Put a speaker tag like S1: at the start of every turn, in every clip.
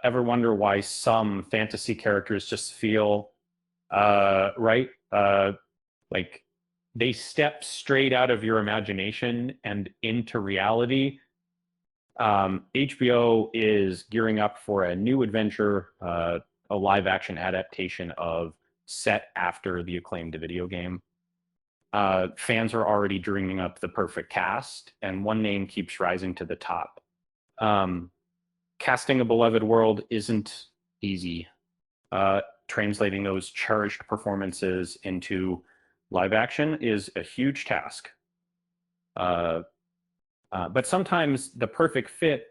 S1: Ever wonder why some fantasy characters just feel right? Like they step straight out of your imagination and into reality. HBO is gearing up for a new adventure, a live action adaptation of set after the acclaimed video game. Fans are already dreaming up the perfect cast, and one name keeps rising to the top. Um, Casting a beloved world isn't easy. Translating those cherished performances into live action is a huge task. Uh, but sometimes the perfect fit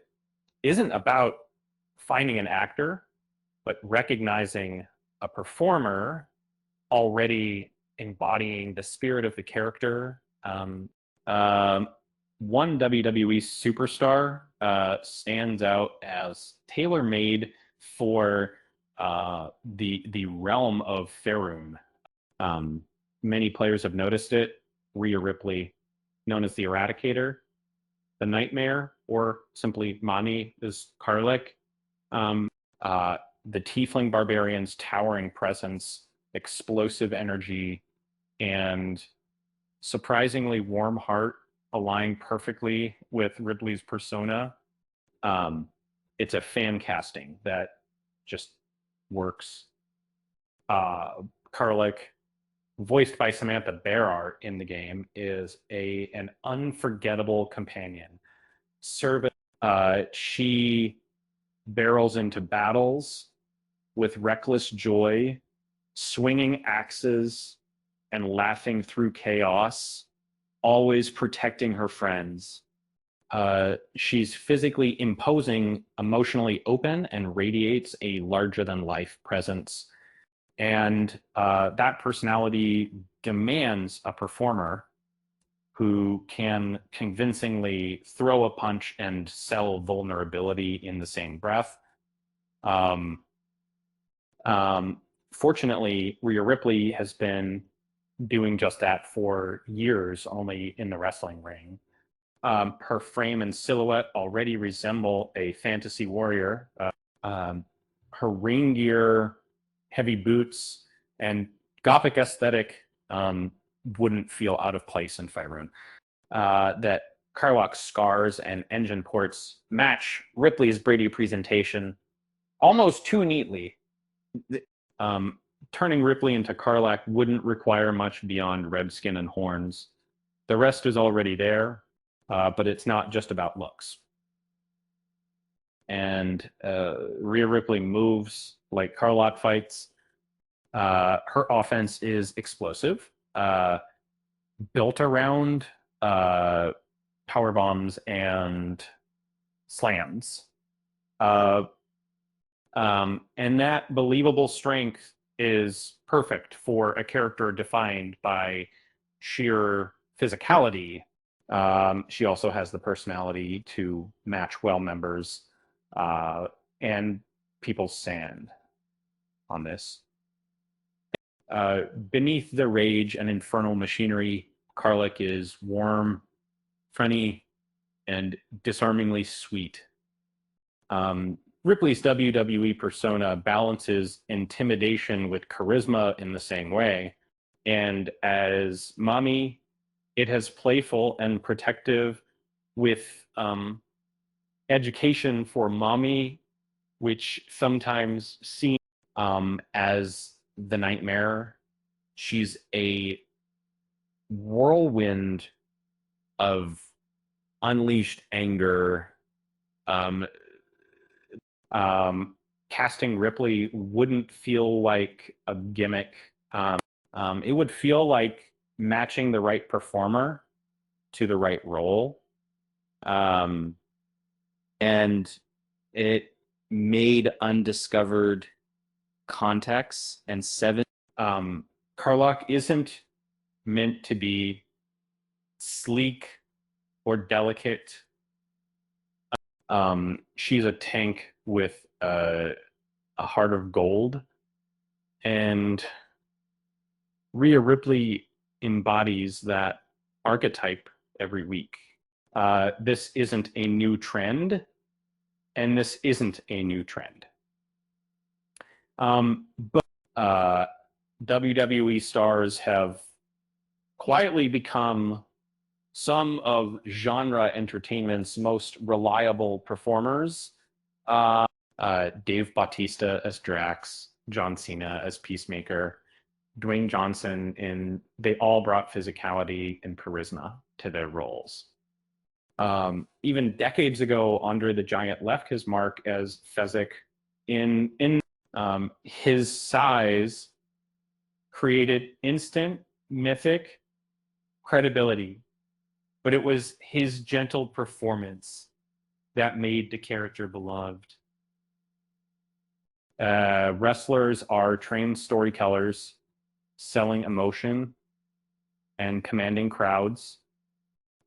S1: isn't about finding an actor, but recognizing a performer already embodying the spirit of the character. Um, One WWE superstar stands out as tailor-made for the realm of Faerûn. Um, Many players have noticed it. Rhea Ripley, known as the Eradicator, the Nightmare, or simply Mani is Karlach. Um, the Tiefling Barbarian's towering presence, explosive energy, and surprisingly warm heart align perfectly with Ripley's persona. Um, it's a fan casting that just works. Karlach, voiced by Samantha Berard in the game, is an unforgettable companion. Service, she barrels into battles with reckless joy, swinging axes and laughing through chaos, always protecting her friends. She's physically imposing, emotionally open, and radiates a larger than life presence. And that personality demands a performer who can convincingly throw a punch and sell vulnerability in the same breath. Um, Fortunately, Rhea Ripley has been doing just that for years, only in the wrestling ring. Her frame and silhouette already resemble a fantasy warrior. Um, Her ring gear, heavy boots, and gothic aesthetic wouldn't feel out of place in Faerûn. That Karlach's scars and engine ports match Ripley's Brady presentation almost too neatly. Um, Turning Ripley into Karlach wouldn't require much beyond red skin and horns. The rest is already there, but it's not just about looks. And Rhea Ripley moves like Karlach fights. Her offense is explosive, built around uh, power bombs and slams. Uh, and that believable strength is perfect for a character defined by sheer physicality. She also has the personality to match well members and people's sand on this. Beneath the rage and infernal machinery, Karlach is warm, funny, and disarmingly sweet. Ripley's WWE persona balances intimidation with charisma in the same way. And as Mommy, it has playful and protective with education for Mommy, which sometimes seen as the nightmare. She's a whirlwind of unleashed anger. Um, Casting Ripley wouldn't feel like a gimmick. It would feel like matching the right performer to the right role. Um, and it made undiscovered contexts and seven. Karlach isn't meant to be sleek or delicate. She's a tank with a heart of gold, and Rhea Ripley embodies that archetype every week. This isn't a new trend. and this isn't a new trend. But WWE stars have quietly become some of genre entertainment's most reliable performers. Dave Bautista as Drax, John Cena as Peacemaker, Dwayne Johnson they all brought physicality and charisma to their roles. Even decades ago, Andre the Giant left his mark as Fezzik. In his size created instant mythic credibility, but it was his gentle performance that made the character beloved. Wrestlers are trained storytellers, selling emotion and commanding crowds.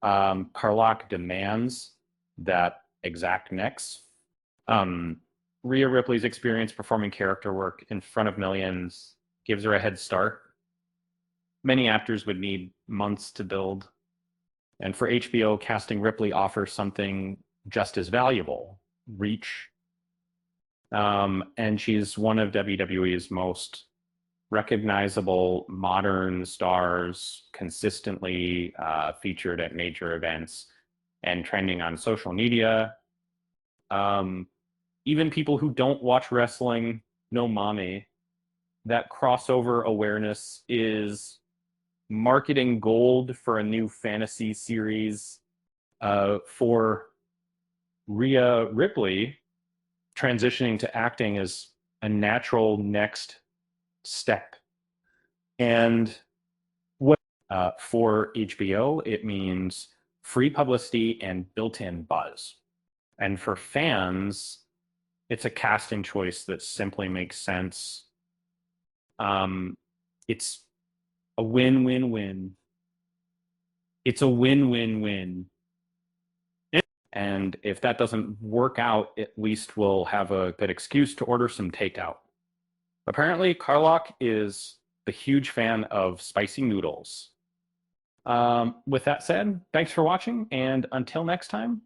S1: Carlock demands that exact next. Rhea Ripley's experience performing character work in front of millions gives her a head start. Many actors would need months to build. And for HBO, casting Ripley offers something just as valuable, reach. And she's one of WWE's most recognizable modern stars, consistently featured at major events and trending on social media. Even people who don't watch wrestling know Mame. That crossover awareness is marketing gold for a new fantasy series. For Rhea Ripley, transitioning to acting is a natural next step. And what for HBO, it means free publicity and built-in buzz. And for fans, it's a casting choice that simply makes sense. It's a win-win-win. It's a win-win-win. And if that doesn't work out, at least we'll have a good excuse to order some takeout. Apparently, Carlock is a huge fan of spicy noodles. With that said, thanks for watching, and until next time,